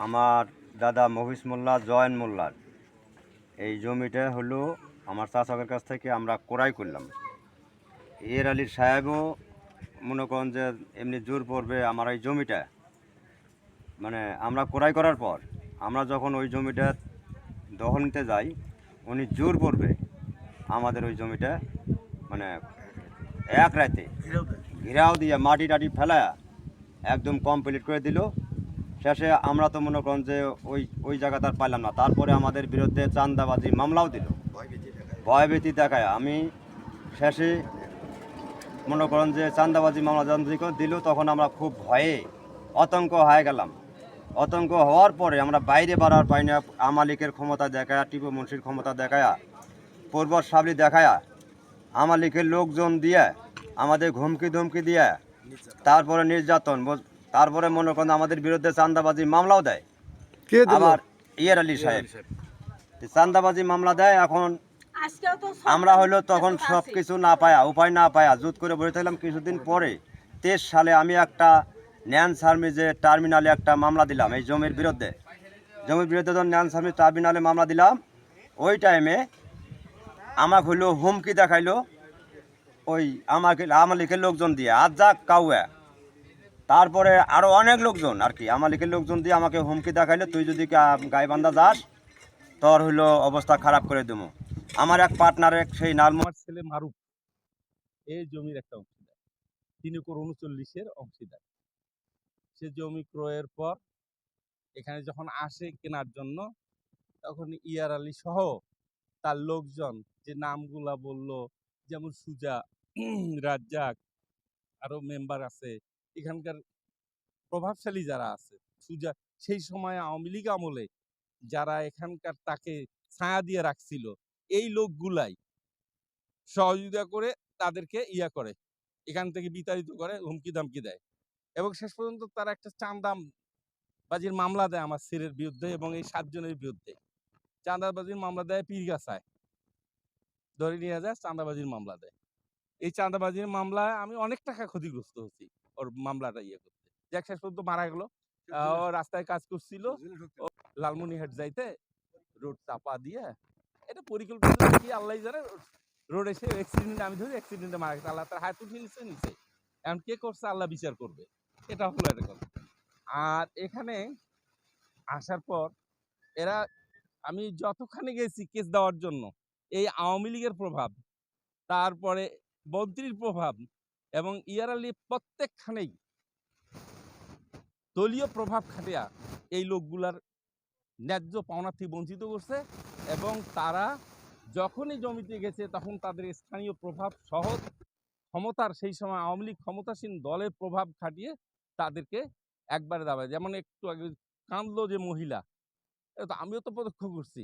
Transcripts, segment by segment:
আমার দাদা মহিষ মোল্লা জয়েন মোল্লার এই জমিটা হলো আমার চাচাদের কাছ থেকে আমরা ক্রয় করলাম। এর আলী সাহেবও মনে করেন যে এমনি জোর পড়বে আমার এই জমিটা, মানে আমরা ক্রয় করার পর আমরা যখন ওই জমিটা দখল নিতে যাই, উনি জোর পড়বে আমাদের ওই জমিটা মানে এক রাতে ঘেরাও দিয়ে মাটি টাটি ফেলায়া একদম কমপ্লিট করে দিল। শেষে আমরা তো মনে করেন যে ওই জায়গাটা আর পাইলাম না, তারপরে আমাদের বিরুদ্ধে চাঁদাবাজি মামলাও দিল, ভয়ভীতি দেখায়। আমি শেষে মনে করেন যে চাঁদাবাজি মামলা যখন দিল তখন আমরা খুব ভয়ে আতঙ্ক হয়ে গেলাম। আতঙ্ক হওয়ার পরে আমরা বাইরে বাড়ার পাই না, আমালিকের ক্ষমতা দেখায়া, টিপু মুন্সির ক্ষমতা দেখায়া, পূর্বত সাবলি দেখায়া, আমালিকের লোকজন দিয়ে আমাদের ঘুমকি দিয়ে তারপরে নির্যাতন, তারপরে মনে করেন আমাদের বিরুদ্ধে চাঁদাবাজি মামলাও দেয়। আবার ইয়ার আলী সাহেব চাঁদাবাজি মামলা দেয়। এখন আমরা হলো তখন সব কিছু না পায়া, উপায় না পায়া জুত করে বসে থাকলাম। কিছুদিন পরে 23 সালে আমি একটা ন্যান সার্মিজে টার্মিনালে একটা মামলা দিলাম এই জমির বিরুদ্ধে। যখন ন্যান সার্মিজ টার্মিনালে মামলা দিলাম, ওই টাইমে আমাকে হলো হুমকি দেখাইলো ওই আমালিকের লোকজন দিয়ে, আজ যাক কাউয়া, তারপরে আরও অনেক লোকজন আর কি আমালিকের লোকজন দিয়ে আমাকে হুমকি দেখাইলো, তুই যদি গাইবান্ধা যাস তোর হইলো অবস্থা খারাপ করে দেবো। আমার এক পার্টনার সেই নালমার ছেলে মারুফ এই জমির একটা অংশীদার, 3 একর 39-এর অংশীদার। সে জমি ক্রয়ের পর এখানে যখন আসে কেনার জন্য, তখন ইয়ার আলী সহ তার লোকজন যে নামগুলা বলল, যেমন সুজা, রাজ্জাক, আরো মেম্বার আছে এখানকার প্রভাবশালী যারা আছে। সুজা সেই সময় আওয়ামী লীগ আমলে যারা এখানকার তাকে ছায়া দিয়ে রাখছিল, এই লোকগুলাই সহযোগিতা করে তাদেরকে করে এখান থেকে বিতাড়িত করে, হুমকি দামকি দেয় এবং শেষ পর্যন্ত তারা একটা চাঁদাবাজির মামলা দেয় আমার ছেলের বিরুদ্ধে এবং এই 7 জনের বিরুদ্ধে। চাঁদাবাজির মামলা দেয় পীরগাছায়, ধরে নিয়ে যায় চাঁদাবাজির মামলা দেয়। এই চাঁদাবাজির মামলায় আমি অনেক টাকা ক্ষতিগ্রস্ত হচ্ছি ওর মামলাটা করতে। যাক, শেষ পর্যন্ত মারা গেল। ও রাস্তায় কাজ করছিল, লালমনিরহাট যাইতে রোড চাপা দিয়ে, এটা পরিকল্পিত কি আল্লাহ জানে, রোড এসে অ্যাক্সিডেন্ট, আমি ধরি অ্যাক্সিডেন্টে মারা গেছে। আল্লাহ তার হাত উঠিয়ে নিচ্ছে। এখন কে করছে আল্লাহ বিচার করবে, এটা হলো একটা কথা। আর এখানে আসার পর এরা, আমি যতখানি গেছি কেস দেওয়ার জন্য, এই আওয়ামী লীগের প্রভাব, তারপরে মন্ত্রীর প্রভাব এবং ইয়ার আলী প্রত্যেকখানেই দলীয় প্রভাব খাটিয়া এই লোকগুলার ন্যায্য পাওনা থেকে বঞ্চিত করছে এবং তারা যখনই জমিতে গেছে তখন তাদের স্থানীয় প্রভাব সহ ক্ষমতার, সেই সময় আওয়ামী লীগ ক্ষমতাসীন দলের প্রভাব খাটিয়ে তাদেরকে একবারে দাবায়। যেমন একটু আগে কাঁদলো যে মহিলা, তো আমিও তো প্রত্যক্ষ করছি,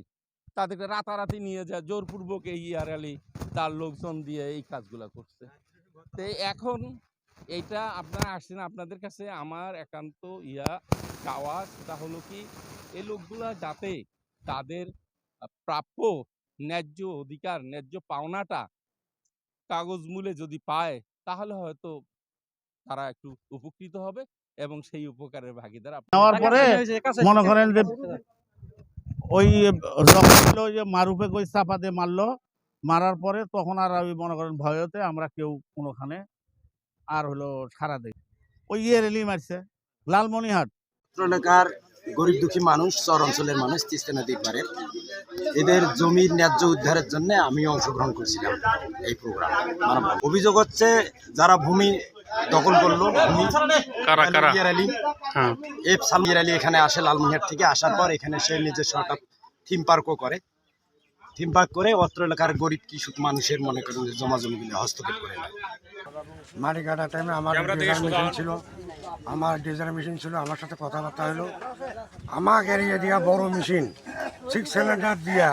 তাদেরকে রাতারাতি নিয়ে যায় জোরপূর্বক এই ইয়ার আলী তার লোকজন দিয়ে এই কাজগুলো করছে। তো এখন এইটা আপনারা আসছেন, আপনাদের কাছে আমার একান্ত চাওয়া, সেটা হলো কি, এই লোকগুলা যাতে তাদের প্রাপ্য ন্যায্য অধিকার, ন্যায্য পাওনাটা কাগজ মূলে যদি পায়, তাহলে হয়তো তারা একটু উপকৃত হবে এবং সেই উপকারের ভাগিদার নেওয়ার পরে মনে করেন যে ওই যে মারুফে কই চাপা দিয়ে মারলো, মারার পরে তখন আর ওই মনে করেন ভয়তে আমরা কেউ কোনোখানে আর হলো সারা দেই। ওই রেলি মারছে লালমনিরহাট এলাকার গরিব দুঃখী মানুষ, চর অঞ্চলের মানুষ, তিস্তা নদীর পাড়ে এদের জমির ন্যায্য উদ্ধারের জন্য আমি অংশগ্রহণ করছিলাম এই প্রোগ্রাম। অভিযোগ হচ্ছে যারা ভূমি দখল করলো, ইয়ার আলী এখানে আসে লালমনিরহাট থেকে, আসার পর এখানে সে নিজস্ব একটা থিম পার্কও করে। থিম পার্ক করে অত্র এলাকার গরিব কৃষক মানুষের মনে করেন জমা জমিগুলো হস্তক্ষেপ করে নেয়। মাটি কাটার টাইমে আমার ডিজাইন মেশিন ছিল, আমার সাথে কথাবার্তা হলো। আমাকে এরিয়া দিয়া বড় মেশিন 6 সিলিন্ডার দিয়া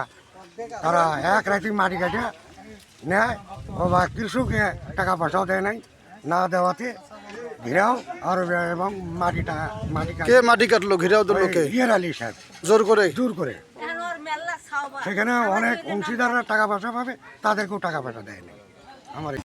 তারা এক রাতি মাটি কাটে নেয়, বা কৃষকে টাকা পয়সাও দেয় নাই, না দেওয়াতে ঘিরাও আর এবং মাটি কাটলো ঘিরাও দিল ইয়ার আলী সাহেব জোর করে। সেখানে অনেক অংশীদাররা টাকা পয়সা পাবে, তাদেরকেও টাকা পয়সা দেয় নাই। আমার